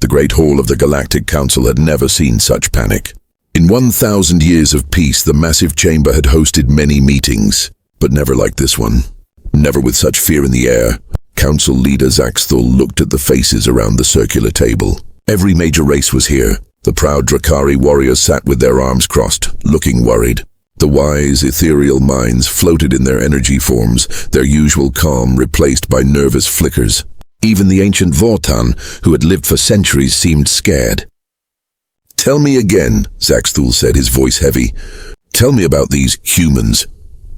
The Great Hall of the Galactic Council had never seen such panic. In 1,000 years of peace, the massive chamber had hosted many meetings, but never like this one. Never with such fear in the air. Council leader Zaxthul looked at the faces around the circular table. Every major race was here. The proud Drakari warriors sat with their arms crossed, looking worried. The wise, ethereal minds floated in their energy forms, their usual calm replaced by nervous flickers. Even the ancient Vortan, who had lived for centuries, seemed scared. "Tell me again," Zaxthul said, his voice heavy. "Tell me about these humans."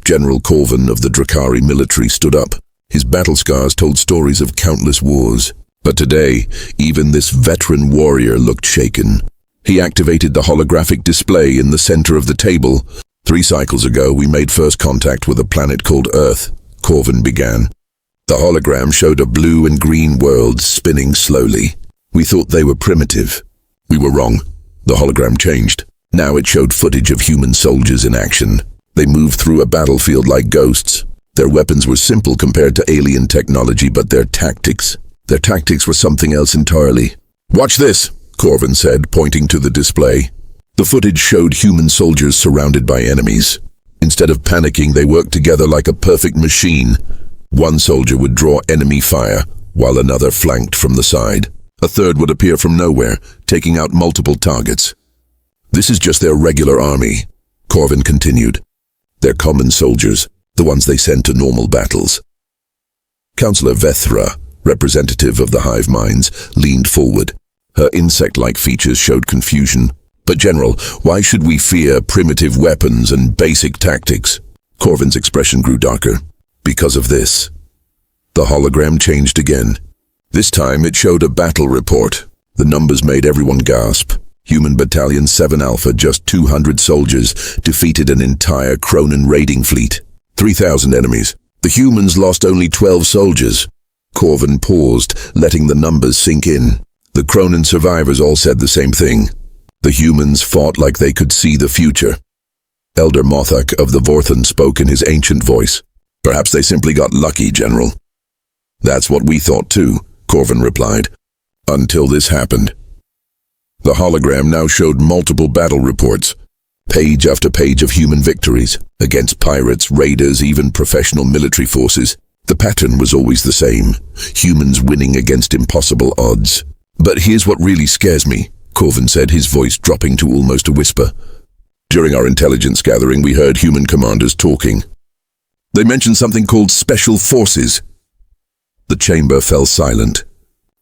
General Corvin of the Drakari military stood up. His battle scars told stories of countless wars. But today, even this veteran warrior looked shaken. He activated the holographic display in the center of the table. "3 cycles ago, we made first contact with a planet called Earth," Corvin began. The hologram showed a blue and green world spinning slowly. "We thought they were primitive. We were wrong." The hologram changed. Now it showed footage of human soldiers in action. They moved through a battlefield like ghosts. Their weapons were simple compared to alien technology, but their tactics were something else entirely. "Watch this," Corvin said, pointing to the display. The footage showed human soldiers surrounded by enemies. Instead of panicking, they worked together like a perfect machine. One soldier would draw enemy fire, while another flanked from the side. A third would appear from nowhere, taking out multiple targets. "This is just their regular army," Corvin continued. "They're common soldiers, the ones they send to normal battles." Councillor Vethra, representative of the hive minds, leaned forward. Her insect-like features showed confusion. "But General, why should we fear primitive weapons and basic tactics?" Corvin's expression grew darker. "Because of this." The hologram changed again. This time it showed a battle report. The numbers made everyone gasp. Human Battalion 7 Alpha, just 200 soldiers, defeated an entire Kronan raiding fleet. 3,000 enemies. The humans lost only 12 soldiers. Corvin paused, letting the numbers sink in. The Kronan survivors all said the same thing. The humans fought like they could see the future. Elder Mothak of the Vorthan spoke in his ancient voice. "Perhaps they simply got lucky, General." "That's what we thought too," Corvin replied. "Until this happened." The hologram now showed multiple battle reports. Page after page of human victories, against pirates, raiders, even professional military forces. The pattern was always the same. Humans winning against impossible odds. "But here's what really scares me," Corvin said, his voice dropping to almost a whisper. "During our intelligence gathering, we heard human commanders talking. They mentioned something called Special Forces." The chamber fell silent.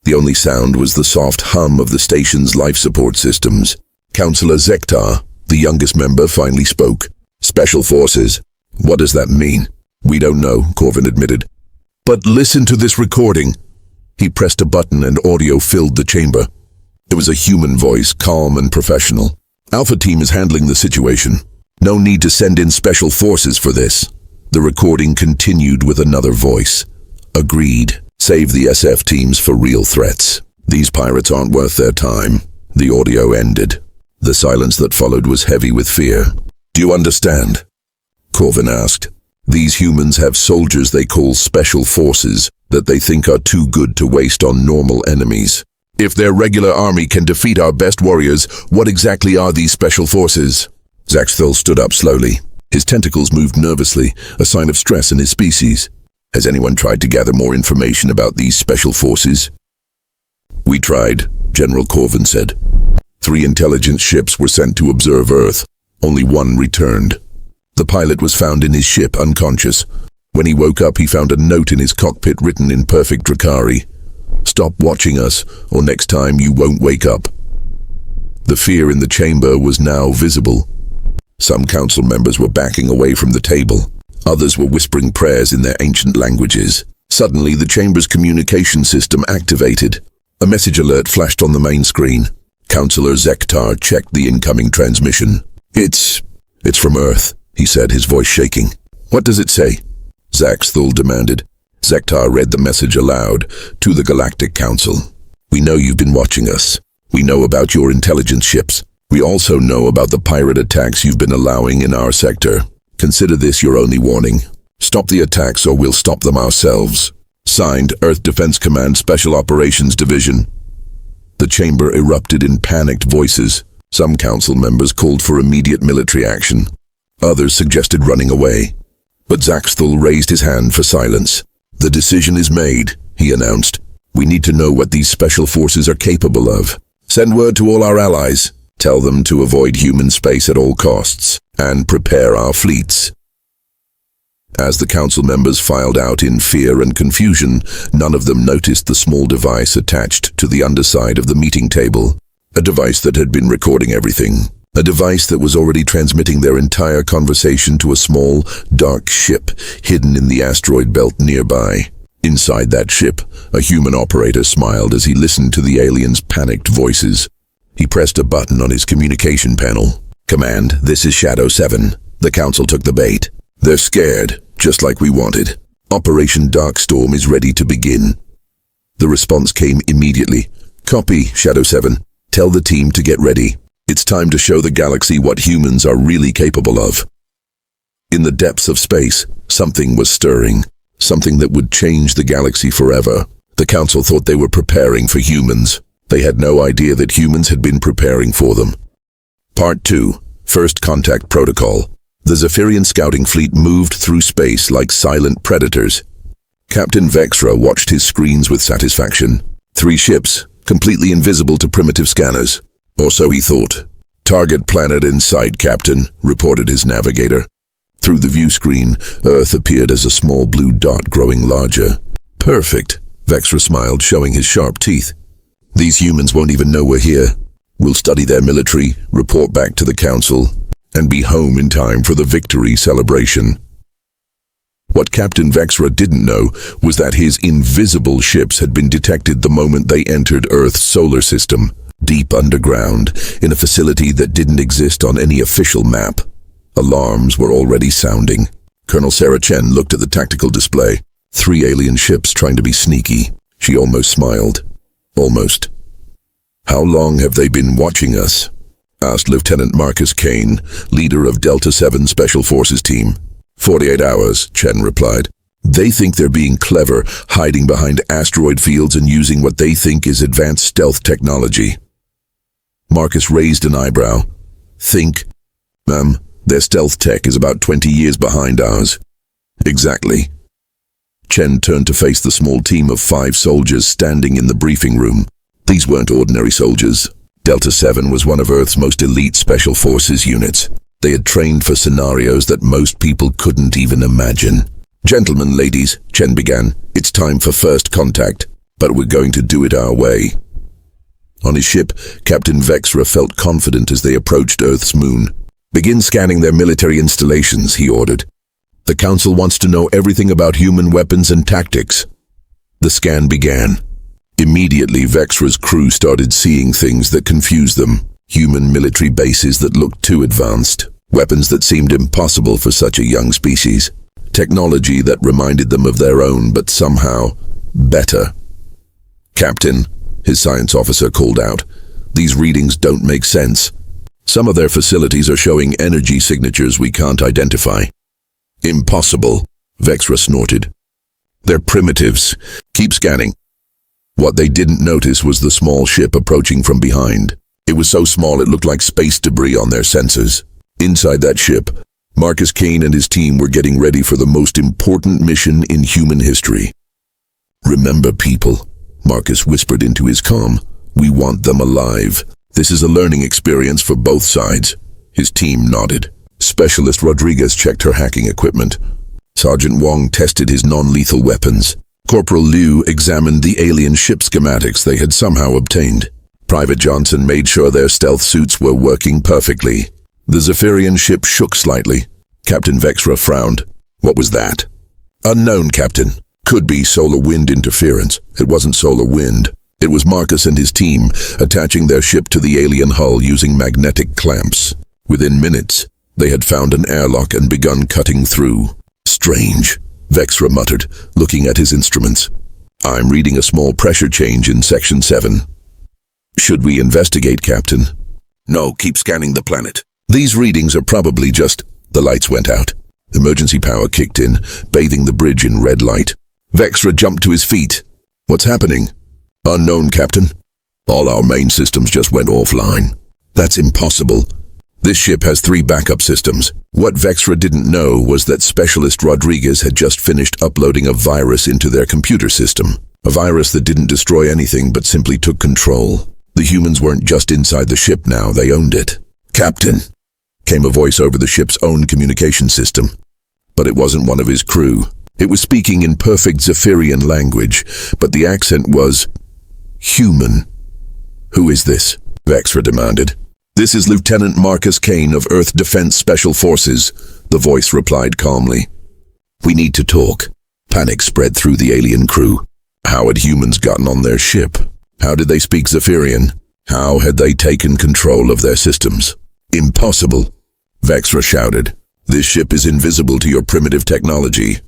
The only sound was the soft hum of the station's life support systems. Councillor Zektar, the youngest member, finally spoke. "Special Forces? What does that mean?" "We don't know," Corvin admitted. "But listen to this recording." He pressed a button and audio filled the chamber. It was a human voice, calm and professional. "Alpha Team is handling the situation. No need to send in special forces for this." The recording continued with another voice. "Agreed. Save the SF teams for real threats. These pirates aren't worth their time." The audio ended. The silence that followed was heavy with fear. "Do you understand?" Corvin asked. "These humans have soldiers they call special forces that they think are too good to waste on normal enemies. If their regular army can defeat our best warriors, what exactly are these special forces?" Zaxthul stood up slowly. His tentacles moved nervously, a sign of stress in his species. "Has anyone tried to gather more information about these special forces?" "We tried," General Corvin said. 3 intelligence ships were sent to observe Earth. Only 1 returned. The pilot was found in his ship, unconscious. When he woke up, he found a note in his cockpit written in perfect Drakari. "Stop watching us, or next time you won't wake up." The fear in the chamber was now visible. Some council members were backing away from the table. Others were whispering prayers in their ancient languages. Suddenly, the chamber's communication system activated. A message alert flashed on the main screen. Councillor Zektar checked the incoming transmission. It's from Earth," he said, his voice shaking. "What does it say?" Zaxthul demanded. Zektar read the message aloud. "To the Galactic Council. We know you've been watching us. We know about your intelligence ships. We also know about the pirate attacks you've been allowing in our sector. Consider this your only warning. Stop the attacks or we'll stop them ourselves. Signed, Earth Defense Command Special Operations Division." The chamber erupted in panicked voices. Some council members called for immediate military action. Others suggested running away. But Zaxthal raised his hand for silence. "The decision is made," he announced. "We need to know what these special forces are capable of. Send word to all our allies. Tell them to avoid human space at all costs, and prepare our fleets." As the council members filed out in fear and confusion, none of them noticed the small device attached to the underside of the meeting table. A device that had been recording everything. A device that was already transmitting their entire conversation to a small, dark ship hidden in the asteroid belt nearby. Inside that ship, a human operator smiled as he listened to the aliens' panicked voices. He pressed a button on his communication panel. "Command, this is Shadow 7. The council took the bait. They're scared, just like we wanted. Operation Darkstorm is ready to begin." The response came immediately. "Copy, Shadow 7. Tell the team to get ready. It's time to show the galaxy what humans are really capable of." In the depths of space, something was stirring. Something that would change the galaxy forever. The council thought they were preparing for humans. They had no idea that humans had been preparing for them. Part 2. First Contact Protocol. The Zephyrian scouting fleet moved through space like silent predators. Captain Vexra watched his screens with satisfaction. 3 ships, completely invisible to primitive scanners. Or so he thought. "Target planet in sight, Captain," reported his navigator. Through the view screen, Earth appeared as a small blue dot growing larger. "Perfect," Vexra smiled, showing his sharp teeth. "These humans won't even know we're here. We'll study their military, report back to the council, and be home in time for the victory celebration." What Captain Vexra didn't know was that his invisible ships had been detected the moment they entered Earth's solar system, deep underground, in a facility that didn't exist on any official map. Alarms were already sounding. Colonel Sarah Chen looked at the tactical display. 3 alien ships trying to be sneaky. She almost smiled. Almost. "How long have they been watching us?" asked Lieutenant Marcus Kane, leader of Delta 7 Special Forces Team. 48 hours, Chen replied. "They think they're being clever, hiding behind asteroid fields and using what they think is advanced stealth technology." Marcus raised an eyebrow. "Think? Their stealth tech is about 20 years behind ours." "Exactly." Chen turned to face the small team of 5 soldiers standing in the briefing room. These weren't ordinary soldiers. Delta 7 was one of Earth's most elite special forces units. They had trained for scenarios that most people couldn't even imagine. "Gentlemen, ladies," Chen began, "it's time for first contact, but we're going to do it our way." On his ship, Captain Vexra felt confident as they approached Earth's moon. "Begin scanning their military installations," he ordered. "The Council wants to know everything about human weapons and tactics." The scan began. Immediately, Vexra's crew started seeing things that confused them. Human military bases that looked too advanced. Weapons that seemed impossible for such a young species. Technology that reminded them of their own, but somehow better. "Captain," his science officer called out, "these readings don't make sense. Some of their facilities are showing energy signatures we can't identify." "Impossible," Vexra snorted. "They're primitives. Keep scanning." What they didn't notice was the small ship approaching from behind. It was so small it looked like space debris on their sensors. Inside that ship, Marcus Kane and his team were getting ready for the most important mission in human history. "Remember, people," Marcus whispered into his comm, "we want them alive. This is a learning experience for both sides." His team nodded. Specialist Rodriguez checked her hacking equipment. Sergeant Wong tested his non-lethal weapons. Corporal Liu examined the alien ship schematics they had somehow obtained. Private Johnson made sure their stealth suits were working perfectly. The Zephyrian ship shook slightly. Captain Vexra frowned. "What was that?" "Unknown, Captain. Could be solar wind interference." It wasn't solar wind. It was Marcus and his team attaching their ship to the alien hull using magnetic clamps. Within minutes, they had found an airlock and begun cutting through. "Strange," Vexra muttered, looking at his instruments. "I'm reading a small pressure change in Section 7. "Should we investigate, Captain?" "No, keep scanning the planet. These readings are probably just..." The lights went out. Emergency power kicked in, bathing the bridge in red light. Vexra jumped to his feet. "What's happening?" "Unknown, Captain." All our main systems just went offline. That's impossible. This ship has 3 backup systems. What Vexra didn't know was that Specialist Rodriguez had just finished uploading a virus into their computer system. A virus that didn't destroy anything but simply took control. The humans weren't just inside the ship now, they owned it. "Captain," came a voice over the ship's own communication system. But it wasn't one of his crew. It was speaking in perfect Zephyrian language, but the accent was human. "Who is this?" Vexra demanded. "This is Lieutenant Marcus Kane of Earth Defense Special Forces," the voice replied calmly. "We need to talk." Panic spread through the alien crew. How had humans gotten on their ship? How did they speak Zephyrian? How had they taken control of their systems? "Impossible," Vexra shouted. "This ship is invisible to your primitive technology."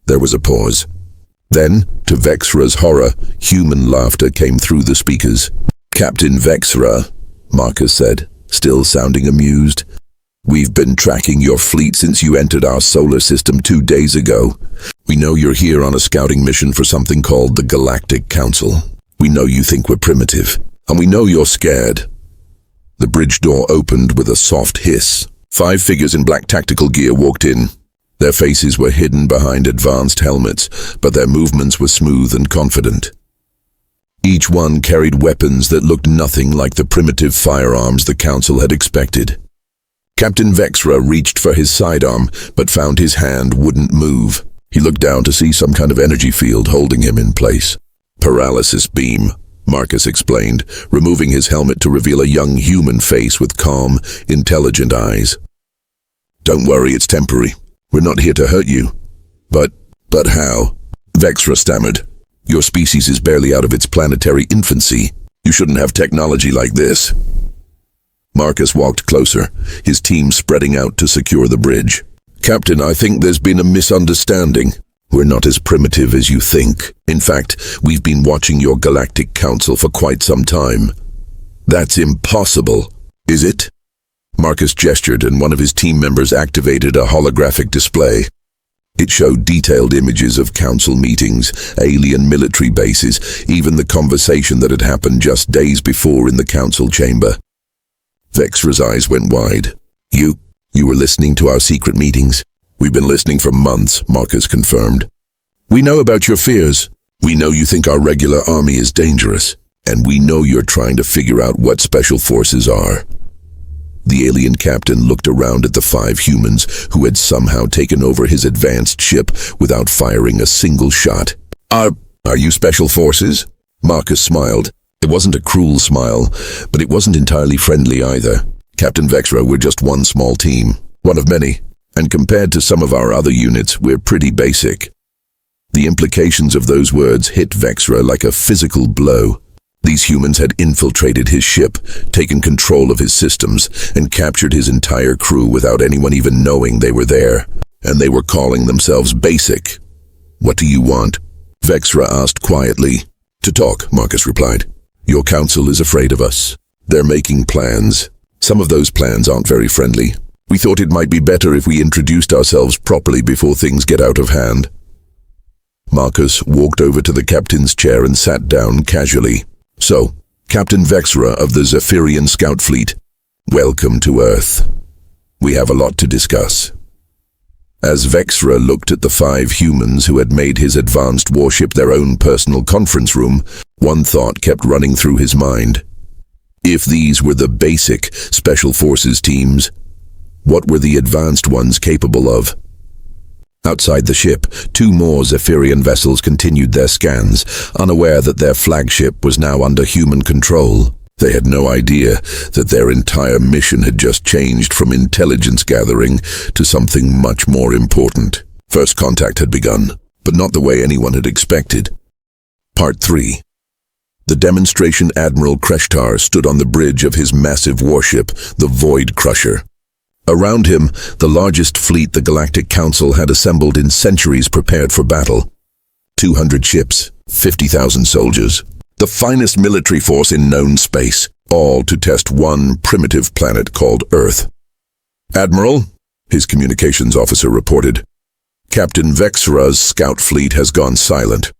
There was a pause. Then, to Vexra's horror, human laughter came through the speakers. "Captain Vexra," Marcus said, still sounding amused, "we've been tracking your fleet since you entered our solar system 2 days ago. We know you're here on a scouting mission for something called the Galactic Council. We know you think we're primitive, and we know you're scared." The bridge door opened with a soft hiss. 5 figures in black tactical gear walked in. Their faces were hidden behind advanced helmets, but their movements were smooth and confident. Each one carried weapons that looked nothing like the primitive firearms the Council had expected. Captain Vexra reached for his sidearm, but found his hand wouldn't move. He looked down to see some kind of energy field holding him in place. "Paralysis beam," Marcus explained, removing his helmet to reveal a young human face with calm, intelligent eyes. "Don't worry, it's temporary. We're not here to hurt you." But how?" Vexra stammered. "Your species is barely out of its planetary infancy. You shouldn't have technology like this." Marcus walked closer, his team spreading out to secure the bridge. "Captain, I think there's been a misunderstanding. We're not as primitive as you think. In fact, we've been watching your Galactic Council for quite some time." "That's impossible." "Is it?" Marcus gestured, and one of his team members activated a holographic display. It showed detailed images of council meetings, alien military bases, even the conversation that had happened just days before in the council chamber. Vexra's eyes went wide. You were listening to our secret meetings?" "We've been listening for months," Marcus confirmed. "We know about your fears. We know you think our regular army is dangerous. And we know you're trying to figure out what special forces are." The alien captain looked around at the 5 humans who had somehow taken over his advanced ship without firing a single shot. Are you special forces?" Marcus smiled. It wasn't a cruel smile, but it wasn't entirely friendly either. "Captain Vexra, we're just one small team, one of many, and compared to some of our other units, we're pretty basic." The implications of those words hit Vexra like a physical blow. These humans had infiltrated his ship, taken control of his systems, and captured his entire crew without anyone even knowing they were there. And they were calling themselves basic. "What do you want?" Vexra asked quietly. "To talk," Marcus replied. "Your council is afraid of us. They're making plans. Some of those plans aren't very friendly. We thought it might be better if we introduced ourselves properly before things get out of hand." Marcus walked over to the captain's chair and sat down casually. "So, Captain Vexra of the Zephyrian Scout Fleet, welcome to Earth. We have a lot to discuss." As Vexra looked at the 5 humans who had made his advanced warship their own personal conference room, one thought kept running through his mind. If these were the basic Special Forces teams, what were the advanced ones capable of? Outside the ship, 2 more Zephyrian vessels continued their scans, unaware that their flagship was now under human control. They had no idea that their entire mission had just changed from intelligence gathering to something much more important. First contact had begun, but not the way anyone had expected. Part 3. The demonstration Admiral Kreshtar stood on the bridge of his massive warship, the Void Crusher. Around him, the largest fleet the Galactic Council had assembled in centuries prepared for battle. 200 ships, 50,000 soldiers, the finest military force in known space, all to test one primitive planet called Earth. "Admiral," his communications officer reported, "Captain Vexra's scout fleet has gone silent.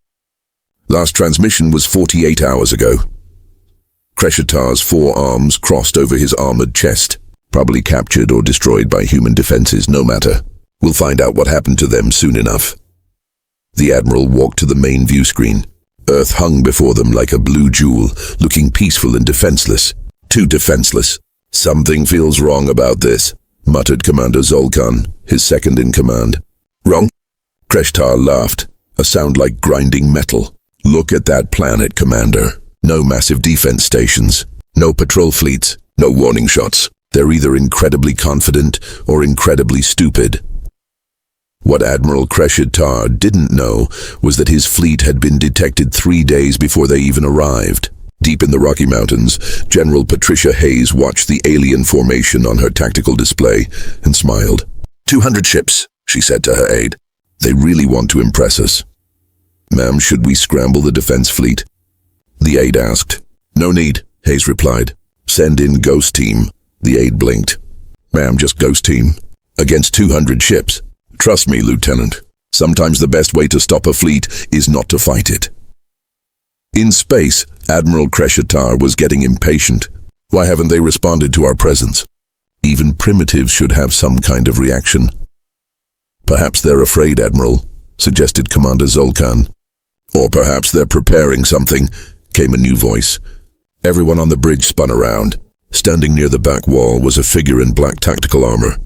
Last transmission was 48 hours ago." Kreshatar's forearms crossed over his armored chest. Probably captured or destroyed by human defenses, no matter. We'll find out what happened to them soon enough. The Admiral walked to the main view screen. Earth hung before them like a blue jewel, looking peaceful and defenseless. Too defenseless. Something feels wrong about this, muttered Commander Zolkan, his second in command. Wrong? Kreshtar laughed, a sound like grinding metal. Look at that planet, Commander. No massive defense stations. No patrol fleets. No warning shots. They're either incredibly confident or incredibly stupid. What Admiral Kreshatar didn't know was that his fleet had been detected 3 days before they even arrived. Deep in the Rocky Mountains, General Patricia Hayes watched the alien formation on her tactical display and smiled. 200 ships, she said to her aide. They really want to impress us. Ma'am, should we scramble the defense fleet? The aide asked. No need, Hayes replied. Send in Ghost Team. The aide blinked. Ma'am, just Ghost Team. Against 200 ships. Trust me, Lieutenant. Sometimes the best way to stop a fleet is not to fight it. In space, Admiral Kreshatar was getting impatient. Why haven't they responded to our presence? Even primitives should have some kind of reaction. Perhaps they're afraid, Admiral, suggested Commander Zolkan. Or perhaps they're preparing something, came a new voice. Everyone on the bridge spun around. Standing near the back wall was a figure in black tactical armor.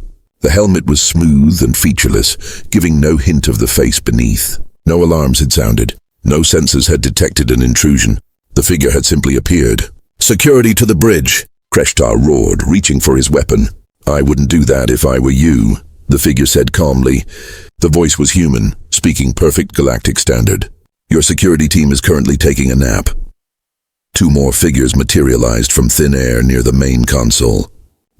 The helmet was smooth and featureless, giving no hint of the face beneath. No alarms had sounded. No sensors had detected an intrusion. The figure had simply appeared. Security to the bridge, Kreshtar roared, reaching for his weapon. I wouldn't do that if I were you, the figure said calmly. The voice was human, speaking perfect galactic standard. Your security team is currently taking a nap. 2 more figures materialized from thin air near the main console.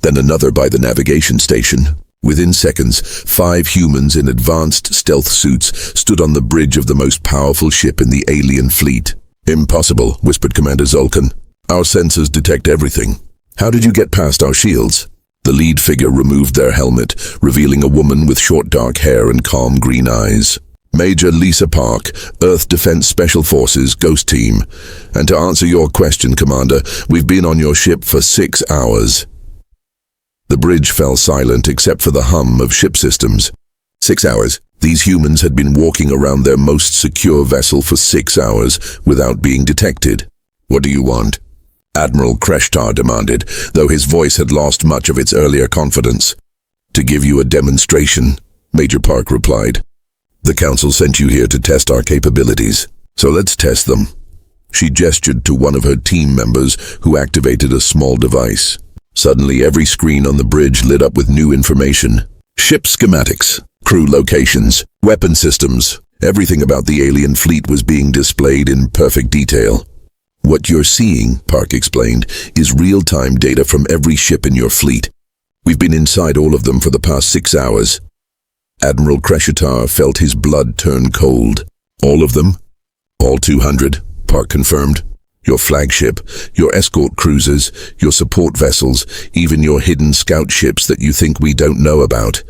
Then another by the navigation station. Within seconds, 5 humans in advanced stealth suits stood on the bridge of the most powerful ship in the alien fleet. Impossible, whispered Commander Zolkan. Our sensors detect everything. How did you get past our shields? The lead figure removed their helmet, revealing a woman with short dark hair and calm green eyes. Major Lisa Park, Earth Defense Special Forces, Ghost Team. And to answer your question, Commander, we've been on your ship for 6 hours. The bridge fell silent except for the hum of ship systems. 6 hours. These humans had been walking around their most secure vessel for 6 hours without being detected. What do you want? Admiral Kreshatar demanded, though his voice had lost much of its earlier confidence. To give you a demonstration, Major Park replied. The Council sent you here to test our capabilities, so let's test them. She gestured to one of her team members who activated a small device. Suddenly, every screen on the bridge lit up with new information. Ship schematics, crew locations, weapon systems. Everything about the alien fleet was being displayed in perfect detail. What you're seeing, Park explained, is real-time data from every ship in your fleet. We've been inside all of them for the past 6 hours. Admiral Kreshatar felt his blood turn cold. All of them? All 200, Park confirmed. Your flagship, your escort cruisers, your support vessels, even your hidden scout ships that you think we don't know about.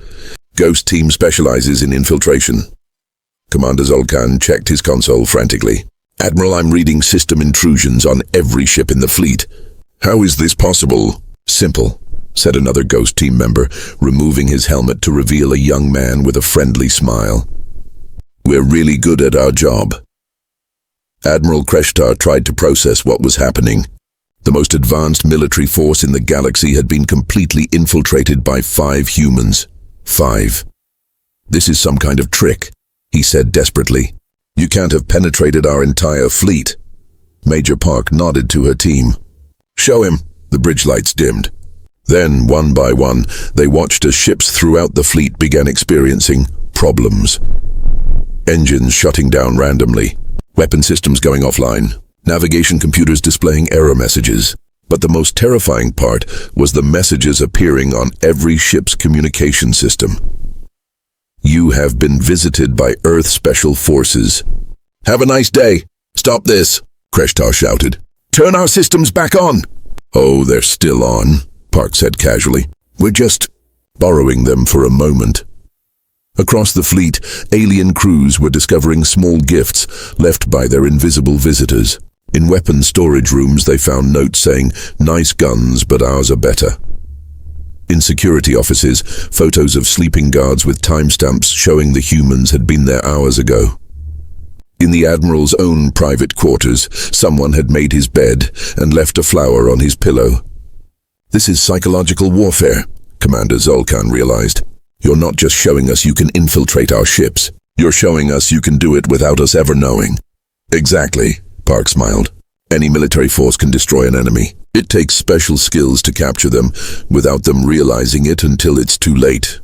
Ghost Team specializes in infiltration. Commander Zolkan checked his console frantically. Admiral, I'm reading system intrusions on every ship in the fleet. How is this possible? Simple, said another Ghost Team member, removing his helmet to reveal a young man with a friendly smile. We're really good at our job. Admiral Kreshatar tried to process what was happening. The most advanced military force in the galaxy had been completely infiltrated by 5 humans. 5. This is some kind of trick, he said desperately. You can't have penetrated our entire fleet. Major Park nodded to her team. Show him. The bridge lights dimmed. Then, one by one, they watched as ships throughout the fleet began experiencing problems. Engines shutting down randomly. Weapon systems going offline. Navigation computers displaying error messages. But the most terrifying part was the messages appearing on every ship's communication system. You have been visited by Earth Special Forces. Have a nice day. Stop this, Kreshatar shouted. Turn our systems back on. Oh, they're still on, Park said casually. We're just borrowing them for a moment. Across the fleet, alien crews were discovering small gifts left by their invisible visitors. In weapon storage rooms, they found notes saying, "Nice guns, but ours are better." In security offices, photos of sleeping guards with timestamps showing the humans had been there hours ago. In the Admiral's own private quarters, someone had made his bed and left a flower on his pillow. "This is psychological warfare," Commander Zolkan realized. "You're not just showing us you can infiltrate our ships. You're showing us you can do it without us ever knowing." "Exactly," Park smiled. "Any military force can destroy an enemy. It takes special skills to capture them, without them realizing it until it's too late."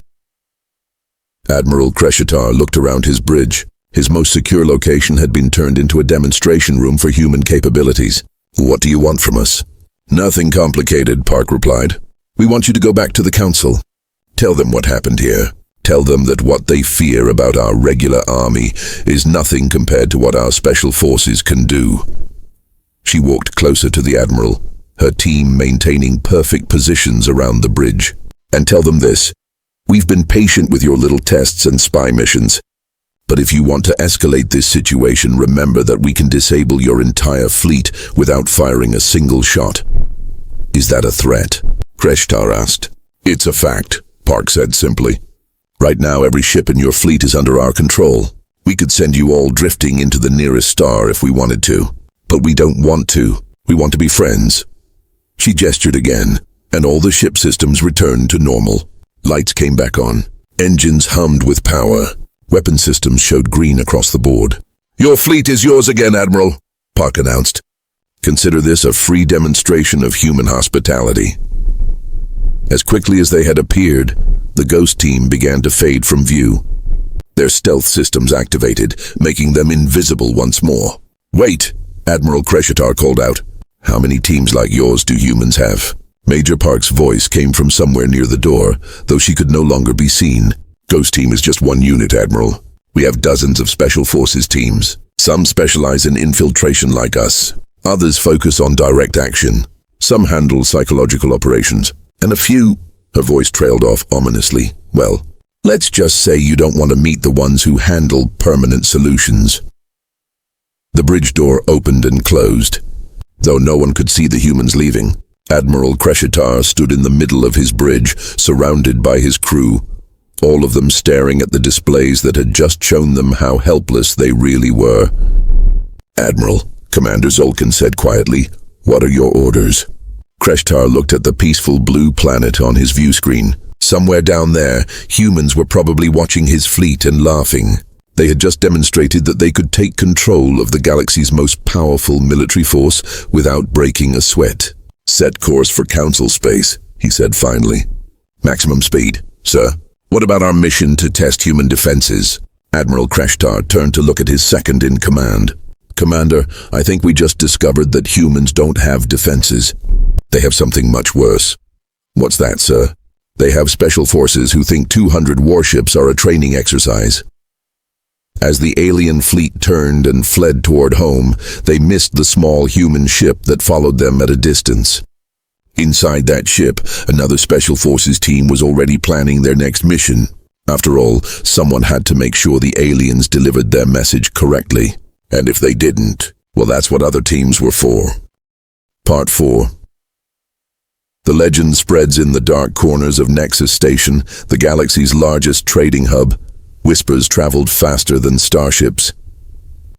Admiral Kreshitar looked around his bridge. His most secure location had been turned into a demonstration room for human capabilities. "What do you want from us?" "Nothing complicated," Park replied. "We want you to go back to the Council. Tell them what happened here. Tell them that what they fear about our regular army is nothing compared to what our special forces can do." She walked closer to the Admiral, her team maintaining perfect positions around the bridge. "And tell them this. We've been patient with your little tests and spy missions. But if you want to escalate this situation, remember that we can disable your entire fleet without firing a single shot." "Is that a threat?" Kreshitar asked. "It's a fact," Park said simply. "Right now, every ship in your fleet is under our control. We could send you all drifting into the nearest star if we wanted to. But we don't want to. We want to be friends." She gestured again, and all the ship systems returned to normal. Lights came back on. Engines hummed with power. Weapon systems showed green across the board. "Your fleet is yours again, Admiral," Park announced. "Consider this a free demonstration of human hospitality." As quickly as they had appeared, the Ghost team began to fade from view. Their stealth systems activated, making them invisible once more. "Wait," Admiral Kreshitar called out. "How many teams like yours do humans have?" Major Park's voice came from somewhere near the door, though she could no longer be seen. "Ghost team is just one unit, Admiral. We have dozens of special forces teams. Some specialize in infiltration like us. Others focus on direct action. Some handle psychological operations. And a few..." Her voice trailed off ominously. "Well, let's just say you don't want to meet the ones who handle permanent solutions." The bridge door opened and closed. Though no one could see the humans leaving, Admiral Kreshitar stood in the middle of his bridge, surrounded by his crew, all of them staring at the displays that had just shown them how helpless they really were. "Admiral," Commander Zolkan said quietly, "what are your orders?" Kreshitar looked at the peaceful blue planet on his view screen. Somewhere down there, humans were probably watching his fleet and laughing. They had just demonstrated that they could take control of the galaxy's most powerful military force without breaking a sweat. "Set course for Council space," he said finally. "Maximum speed, sir." "What about our mission to test human defenses?" Admiral Kreshitar turned to look at his second-in-command. "Commander, I think we just discovered that humans don't have defenses. They have something much worse." "What's that, sir?" "They have special forces who think 200 warships are a training exercise." As the alien fleet turned and fled toward home, they missed the small human ship that followed them at a distance. Inside that ship, another special forces team was already planning their next mission. After all, someone had to make sure the aliens delivered their message correctly. And if they didn't, well, that's what other teams were for. Part 4. The legend spreads in the dark corners of Nexus Station, the galaxy's largest trading hub. Whispers traveled faster than starships.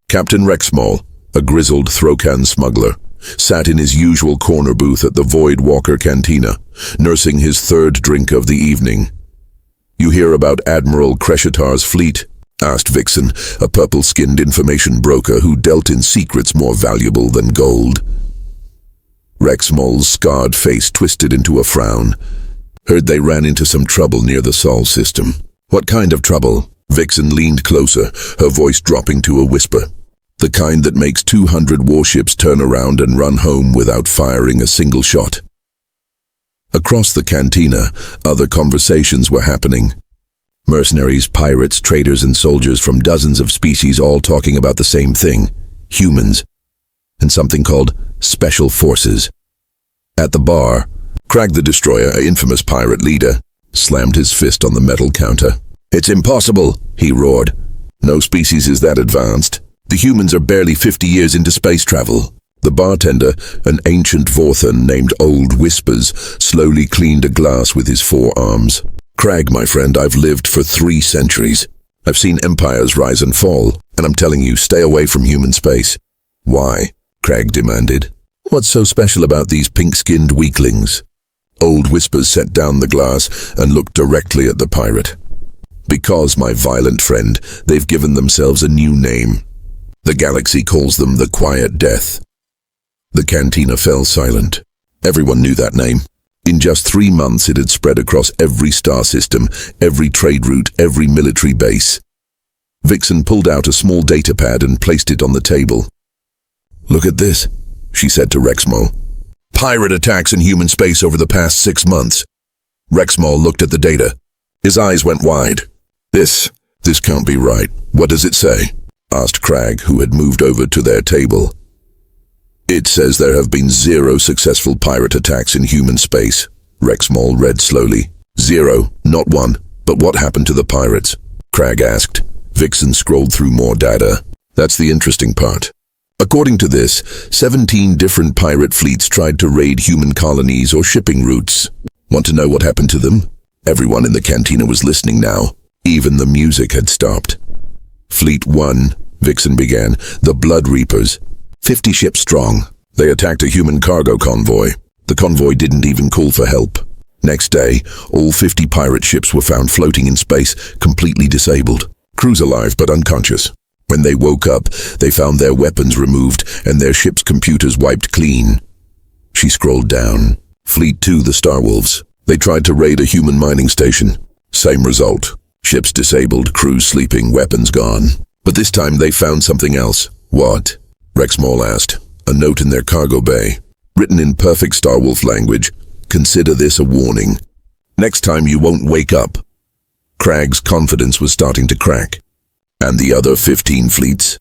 Captain Rexmall, a grizzled Throkan smuggler, sat in his usual corner booth at the Void Walker Cantina, nursing his third drink of the evening. "You hear about Admiral Kreshitar's fleet?" asked Vixen, a purple-skinned information broker who dealt in secrets more valuable than gold. Rexmall's scarred face twisted into a frown. "Heard they ran into some trouble near the Sol system." "What kind of trouble?" Vixen leaned closer, her voice dropping to a whisper. "The kind that makes 200 warships turn around and run home without firing a single shot." Across the cantina, other conversations were happening. Mercenaries, pirates, traders, and soldiers from dozens of species all talking about the same thing: humans, and something called special forces. At the bar, Crag the Destroyer, an infamous pirate leader, slammed his fist on the metal counter. "It's impossible," he roared. "No species is that advanced. The humans are barely 50 years into space travel. The bartender, an ancient Vorthan named Old Whispers, slowly cleaned a glass with his forearms. Crag, my friend, I've lived for 3 centuries. I've seen empires rise and fall, and I'm telling you, stay away from human space. Why? Crag demanded. What's so special about these pink-skinned weaklings? Old Whispers set down the glass and looked directly at the pirate. Because, my violent friend, they've given themselves a new name. The galaxy calls them the Quiet Death. The cantina fell silent. Everyone knew that name. In just 3 months it had spread across every star system, every trade route, every military base. Vixen pulled out a small datapad and placed it on the table. Look at this, she said to Rexmol. Pirate attacks in human space over the past 6 months. Rexmol looked at the data. His eyes went wide. This can't be right. What does it say? Asked Crag, who had moved over to their table. It says there have been 0 successful pirate attacks in human space. Rexmol read slowly. 0, not 1. But what happened to the pirates? Crag asked. Vixen scrolled through more data. That's the interesting part. According to this, 17 different pirate fleets tried to raid human colonies or shipping routes. Want to know what happened to them? Everyone in the cantina was listening now. Even the music had stopped. Fleet 1, Vixen began, the Blood Reapers. 50 ships strong. They attacked a human cargo convoy. The convoy didn't even call for help. Next day, all 50 pirate ships were found floating in space, completely disabled. Crews alive but unconscious. When they woke up, they found their weapons removed and their ship's computers wiped clean. She scrolled down. Fleet 2, the Starwolves. They tried to raid a human mining station. Same result. Ships disabled, crews sleeping, weapons gone. But this time they found something else. What? Rexmol asked. A note in their cargo bay. Written in perfect Starwolf language. Consider this a warning. Next time you won't wake up. Crag's confidence was starting to crack. And the other 15 fleets?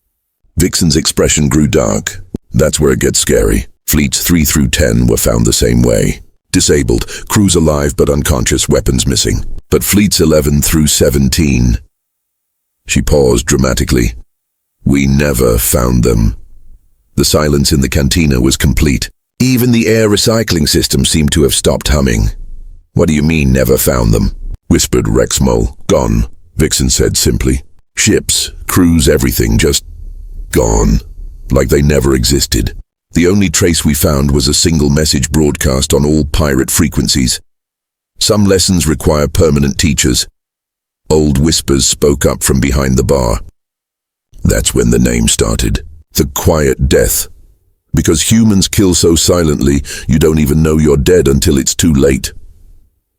Vixen's expression grew dark. That's where it gets scary. Fleets 3 through 10 were found the same way. Disabled, crews alive but unconscious, weapons missing. But fleets 11 through 17... She paused dramatically. We never found them. The silence in the cantina was complete. Even the air recycling system seemed to have stopped humming. What do you mean, never found them? Whispered Rexmol. Gone, Vixen said simply. Ships, crews, everything, just gone. Like they never existed. The only trace we found was a single message broadcast on all pirate frequencies. Some lessons require permanent teachers. Old Whispers spoke up from behind the bar. That's when the name started. The Quiet Death. Because humans kill so silently, you don't even know you're dead until it's too late.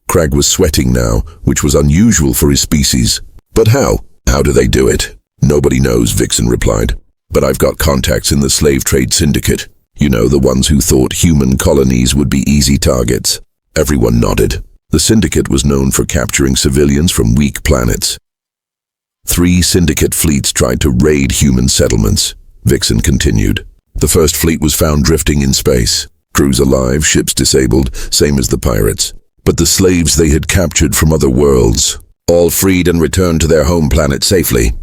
Crag was sweating now, which was unusual for his species. But how? How do they do it? Nobody knows, Vixen replied. But I've got contacts in the slave trade syndicate. You know, the ones who thought human colonies would be easy targets. Everyone nodded. The syndicate was known for capturing civilians from weak planets. 3 syndicate fleets tried to raid human settlements, Vixen continued. The first fleet was found drifting in space. Crews alive, ships disabled, same as the pirates. But the slaves they had captured from other worlds, all freed and returned to their home planet safely.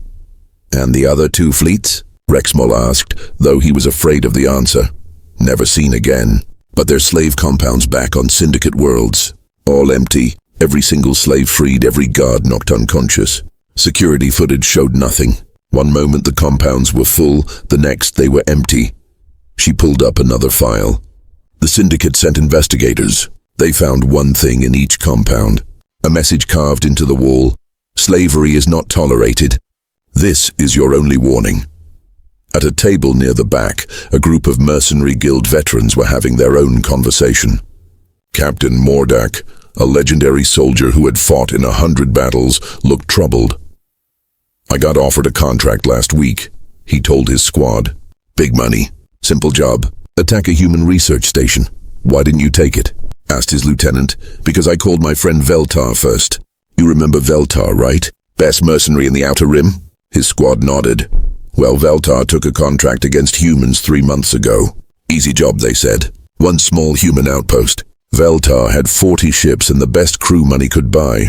And the other 2 fleets? Rexmol asked, though he was afraid of the answer. Never seen again. But their slave compounds back on syndicate worlds. All empty. Every single slave freed, every guard knocked unconscious. Security footage showed nothing. One moment the compounds were full, the next they were empty. She pulled up another file. The syndicate sent investigators. They found one thing in each compound. A message carved into the wall. Slavery is not tolerated. This is your only warning. At a table near the back, a group of mercenary guild veterans were having their own conversation. Captain Mordak, a legendary soldier who had fought in 100 battles, looked troubled. I got offered a contract last week, he told his squad. Big money. Simple job. Attack a human research station. Why didn't you take it? Asked his lieutenant. Because I called my friend Veltar first. You remember Veltar, right? Best mercenary in the Outer Rim? His squad nodded. Well, Veltar took a contract against humans 3 months ago. Easy job, they said. One small human outpost. Veltar had 40 ships and the best crew money could buy.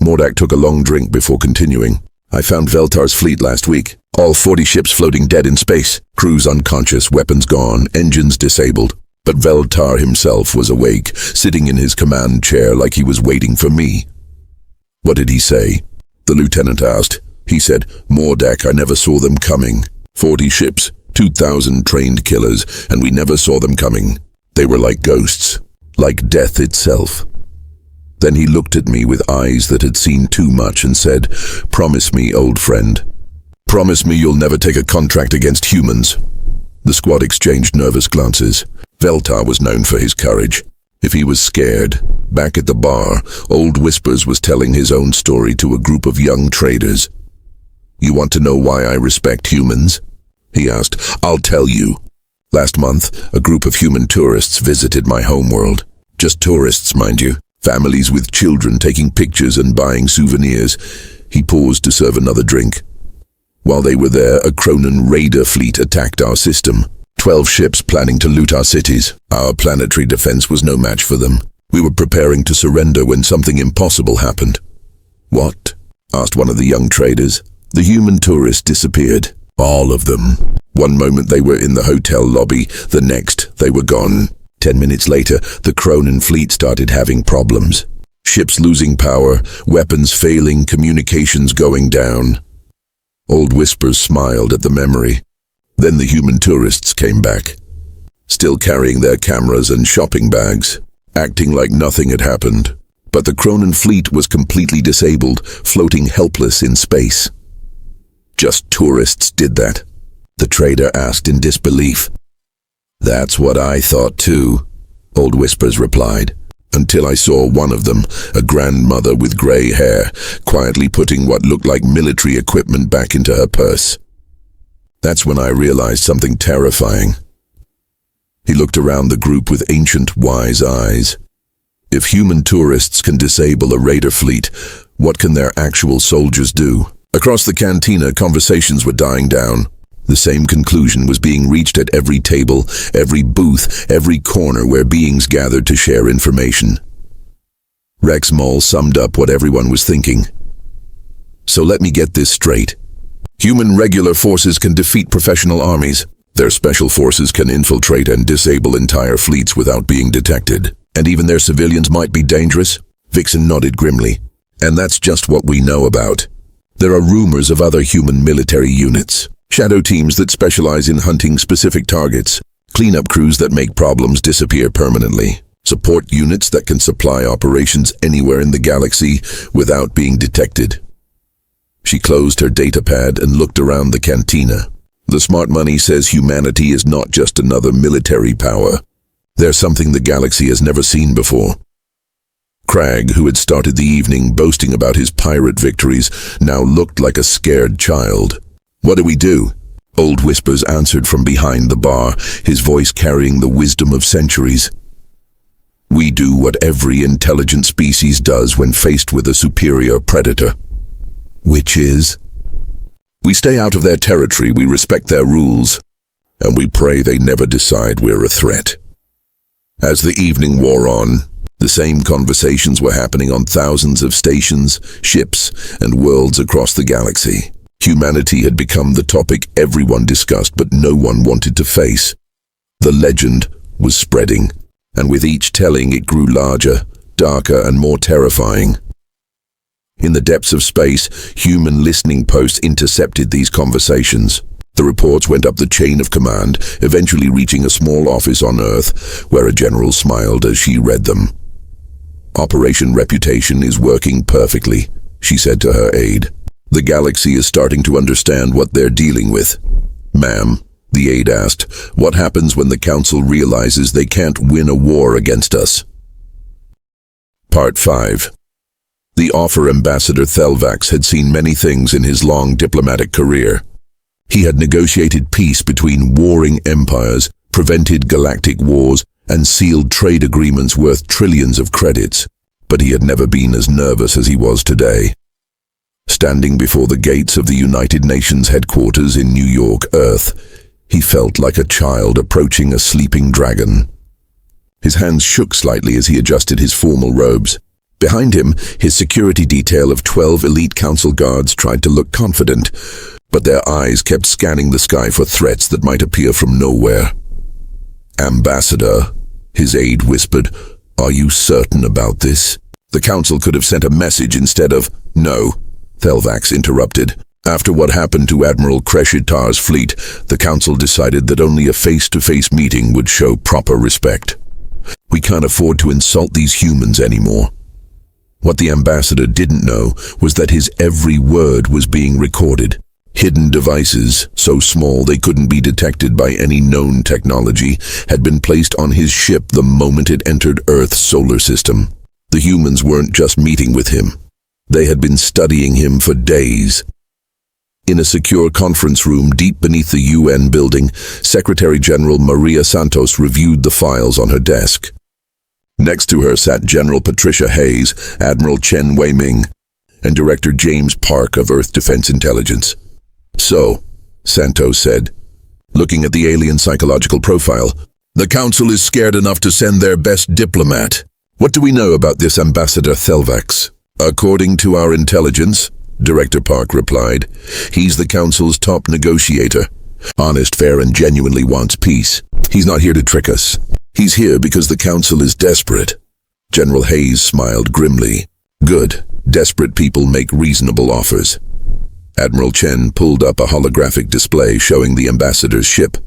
Mordak took a long drink before continuing. I found Veltar's fleet last week. All 40 ships floating dead in space. Crews unconscious, weapons gone, engines disabled. But Veltar himself was awake, sitting in his command chair like he was waiting for me. What did he say? The lieutenant asked. He said, Mordak, I never saw them coming. 40 ships, 2,000 trained killers, and we never saw them coming. They were like ghosts, like death itself. Then he looked at me with eyes that had seen too much and said, Promise me, old friend. Promise me you'll never take a contract against humans. The squad exchanged nervous glances. Veltar was known for his courage. If he was scared, back at the bar, Old Whispers was telling his own story to a group of young traders. You want to know why I respect humans? He asked. I'll tell you. Last month, a group of human tourists visited my homeworld. Just tourists, mind you. Families with children taking pictures and buying souvenirs. He paused to serve another drink. While they were there, a Kronan raider fleet attacked our system. 12 ships planning to loot our cities. Our planetary defense was no match for them. We were preparing to surrender when something impossible happened. What? Asked one of the young traders. The human tourists disappeared. All of them. One moment they were in the hotel lobby, the next they were gone. 10 minutes later, the Kronan fleet started having problems. Ships losing power, weapons failing, communications going down. Old Whispers smiled at the memory. Then the human tourists came back, still carrying their cameras and shopping bags, acting like nothing had happened. But the Kronan fleet was completely disabled, floating helpless in space. Just tourists did that? The trader asked in disbelief. That's what I thought too, Old Whispers replied, until I saw one of them, a grandmother with gray hair, quietly putting what looked like military equipment back into her purse. That's when I realized something terrifying. He looked around the group with ancient, wise eyes. If human tourists can disable a raider fleet, what can their actual soldiers do? Across the cantina, conversations were dying down. The same conclusion was being reached at every table, every booth, every corner where beings gathered to share information. Rex Moll summed up what everyone was thinking. So let me get this straight. Human regular forces can defeat professional armies. Their special forces can infiltrate and disable entire fleets without being detected. And even their civilians might be dangerous? Vixen nodded grimly. And that's just what we know about. There are rumors of other human military units. Shadow teams that specialize in hunting specific targets, cleanup crews that make problems disappear permanently, support units that can supply operations anywhere in the galaxy without being detected. She closed her datapad and looked around the cantina. The smart money says humanity is not just another military power. They're something the galaxy has never seen before. Crag, who had started the evening boasting about his pirate victories, now looked like a scared child. What do we do? Old Whispers answered from behind the bar, his voice carrying the wisdom of centuries. We do what every intelligent species does when faced with a superior predator. Which is? We stay out of their territory, we respect their rules, and we pray they never decide we're a threat. As the evening wore on, the same conversations were happening on thousands of stations, ships, and worlds across the galaxy. Humanity had become the topic everyone discussed, but no one wanted to face. The legend was spreading, and with each telling it grew larger, darker, and more terrifying. In the depths of space, human listening posts intercepted these conversations. The reports went up the chain of command, eventually reaching a small office on Earth, where a general smiled as she read them. Operation Reputation is working perfectly, she said to her aide. The galaxy is starting to understand what they're dealing with. Ma'am, the aide asked, what happens when the council realizes they can't win a war against us? Part 5. The Offer Ambassador Thelvax had seen many things in his long diplomatic career. He had negotiated peace between warring empires, prevented galactic wars, and sealed trade agreements worth trillions of credits, but he had never been as nervous as he was today. Standing before the gates of the United Nations headquarters in New York, Earth, he felt like a child approaching a sleeping dragon. His hands shook slightly as he adjusted his formal robes. Behind him, his security detail of 12 elite council guards tried to look confident, but their eyes kept scanning the sky for threats that might appear from nowhere. "Ambassador," his aide whispered, "are you certain about this?" The council could have sent a message instead of, "No," Thelvax interrupted. After what happened to Admiral Kreshitar's fleet, the council decided that only a face-to-face meeting would show proper respect. "We can't afford to insult these humans anymore." What the ambassador didn't know was that his every word was being recorded. Hidden devices, so small they couldn't be detected by any known technology, had been placed on his ship the moment it entered Earth's solar system. The humans weren't just meeting with him. They had been studying him for days. In a secure conference room deep beneath the UN building, Secretary General Maria Santos reviewed the files on her desk. Next to her sat General Patricia Hayes, Admiral Chen Wei-Ming, and Director James Park of Earth Defense Intelligence. "So," Santos said, looking at the alien psychological profile, "the Council is scared enough to send their best diplomat. What do we know about this Ambassador Thelvax?" "According to our intelligence," Director Park replied, "he's the Council's top negotiator. Honest, fair, and genuinely wants peace. He's not here to trick us. He's here because the Council is desperate." General Hayes smiled grimly. "Good. Desperate people make reasonable offers." Admiral Chen pulled up a holographic display showing the ambassador's ship.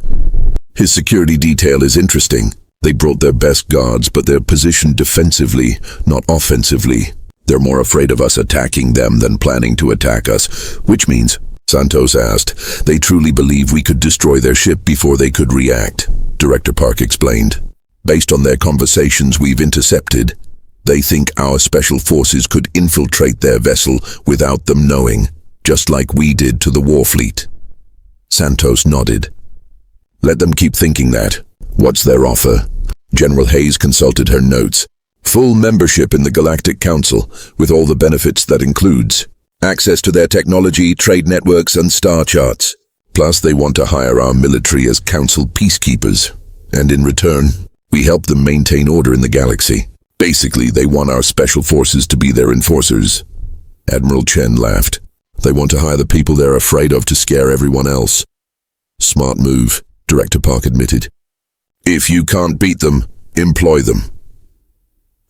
"His security detail is interesting. They brought their best guards, but they're positioned defensively, not offensively. They're more afraid of us attacking them than planning to attack us." "Which means," Santos asked, "they truly believe we could destroy their ship before they could react," Director Park explained. "Based on their conversations we've intercepted, they think our special forces could infiltrate their vessel without them knowing, just like we did to the war fleet." Santos nodded. "Let them keep thinking that. What's their offer?" General Hayes consulted her notes. "Full membership in the Galactic Council, with all the benefits that includes. Access to their technology, trade networks, and star charts. Plus, they want to hire our military as Council peacekeepers. And in return, we help them maintain order in the galaxy. Basically, they want our special forces to be their enforcers." Admiral Chen laughed. "They want to hire the people they're afraid of to scare everyone else." "Smart move," Director Park admitted. "If you can't beat them, employ them."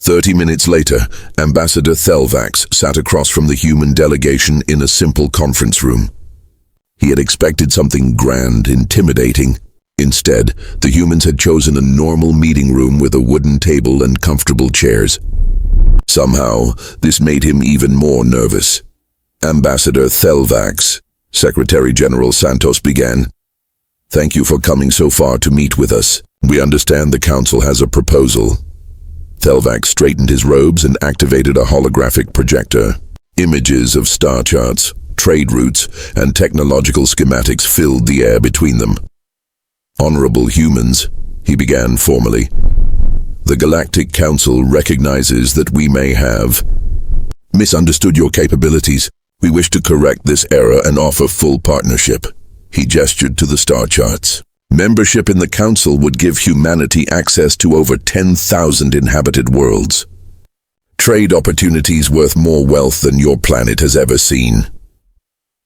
30 minutes later, Ambassador Thelvax sat across from the human delegation in a simple conference room. He had expected something grand, intimidating. Instead, the humans had chosen a normal meeting room with a wooden table and comfortable chairs. Somehow, this made him even more nervous. "Ambassador Thelvax," Secretary General Santos began, "thank you for coming so far to meet with us. We understand the Council has a proposal." Thelvax straightened his robes and activated a holographic projector. Images of star charts, trade routes, and technological schematics filled the air between them. "Honorable humans," he began formally, "the Galactic Council recognizes that we may have misunderstood your capabilities. We wish to correct this error and offer full partnership." He gestured to the star charts. "Membership in the Council would give humanity access to over 10,000 inhabited worlds. Trade opportunities worth more wealth than your planet has ever seen."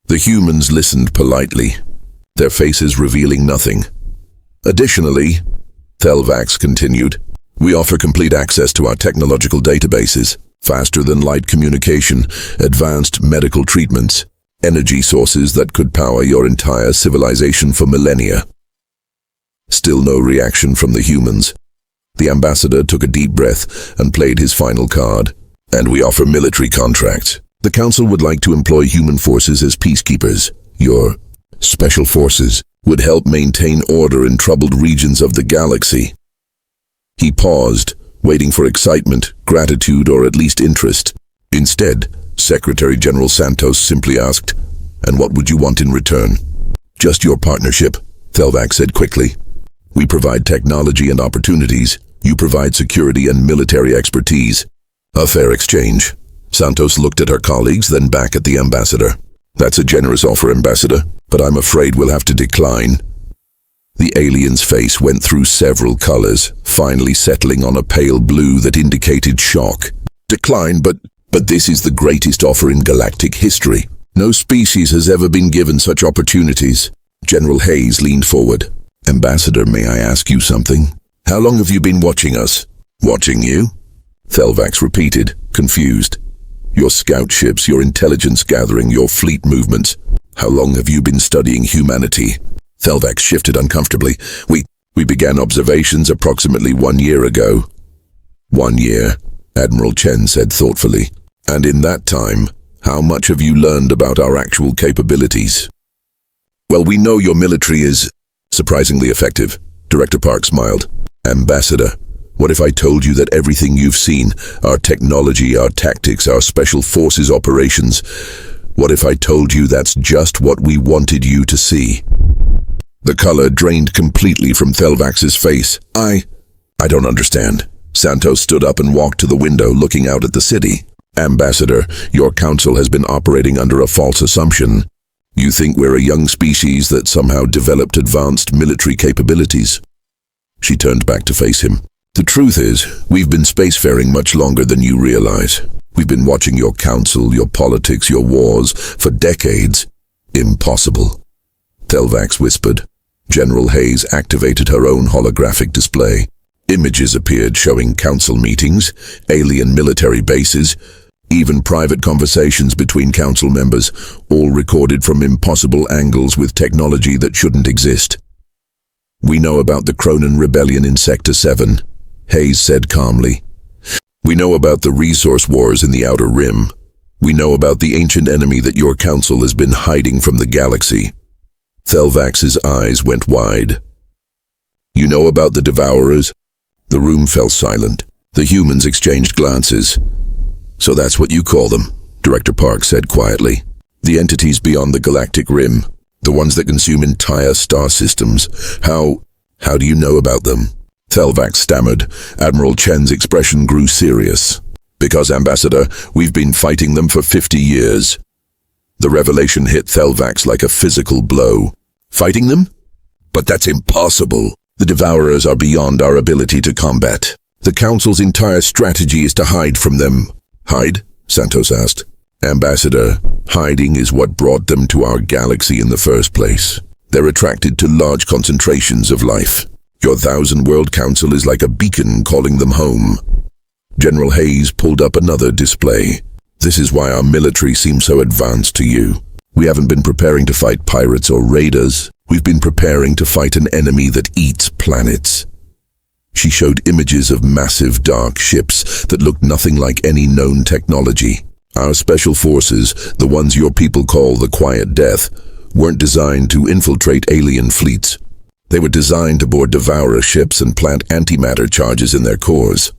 The humans listened politely, their faces revealing nothing. "Additionally," Thelvax continued, "we offer complete access to our technological databases, faster-than-light communication, advanced medical treatments, energy sources that could power your entire civilization for millennia." Still no reaction from the humans. The ambassador took a deep breath and played his final card. "And we offer military contracts. The Council would like to employ human forces as peacekeepers. Your special forces would help maintain order in troubled regions of the galaxy." He paused, waiting for excitement, gratitude, or at least interest. Instead, Secretary General Santos simply asked, "And what would you want in return?" "Just your partnership," Thelvax said quickly. "We provide technology and opportunities. You provide security and military expertise. A fair exchange." Santos looked at her colleagues, then back at the ambassador. "That's a generous offer, Ambassador, but I'm afraid we'll have to decline." The alien's face went through several colors, finally settling on a pale blue that indicated shock. decline, but this is the greatest offer in galactic history. No species has ever been given such opportunities. General Hayes leaned forward. Ambassador, may I ask you something? How long have you been watching us? Watching you? Thelvax repeated, confused. Your scout ships, your intelligence gathering, your fleet movements. How long have you been studying humanity? Thelvax shifted uncomfortably. We began observations approximately 1 year ago. 1 year, Admiral Chen said thoughtfully. And in that time, how much have you learned about our actual capabilities? Well, we know your military is surprisingly effective. Director Park smiled. Ambassador, what if I told you that everything you've seen, our technology, our tactics, our special forces operations, what if I told you that's just what we wanted you to see? The color drained completely from Thelvax's face. I don't understand. Santos stood up and walked to the window, looking out at the city. Ambassador, your council has been operating under a false assumption. You think we're a young species that somehow developed advanced military capabilities. She turned back to face him. The truth is, we've been spacefaring much longer than you realize. We've been watching your council, your politics, your wars, for decades. Impossible. Thelvax whispered. General Hayes activated her own holographic display. Images appeared showing council meetings, alien military bases, even private conversations between council members, all recorded from impossible angles with technology that shouldn't exist. We know about the Cronin rebellion in Sector 7, Hayes said calmly. We know about the resource wars in the Outer Rim. We know about the ancient enemy that your council has been hiding from the galaxy. Thelvax's eyes went wide. You know about the Devourers? The room fell silent. The humans exchanged glances. So that's what you call them, Director Park said quietly. The entities beyond the galactic rim, the ones that consume entire star systems. How do you know about them? Thelvax stammered. Admiral Chen's expression grew serious. Because, Ambassador, we've been fighting them for 50 years. The revelation hit Thelvax like a physical blow. Fighting them? But that's impossible. The Devourers are beyond our ability to combat. The Council's entire strategy is to hide from them. Hide? Santos asked. Ambassador, hiding is what brought them to our galaxy in the first place. They're attracted to large concentrations of life. Your Thousand World Council is like a beacon calling them home. General Hayes pulled up another display. This is why our military seems so advanced to you. We haven't been preparing to fight pirates or raiders. We've been preparing to fight an enemy that eats planets. She showed images of massive dark ships that looked nothing like any known technology. Our special forces, the ones your people call the Quiet Death, weren't designed to infiltrate alien fleets. They were designed to board Devourer ships and plant antimatter charges in their cores.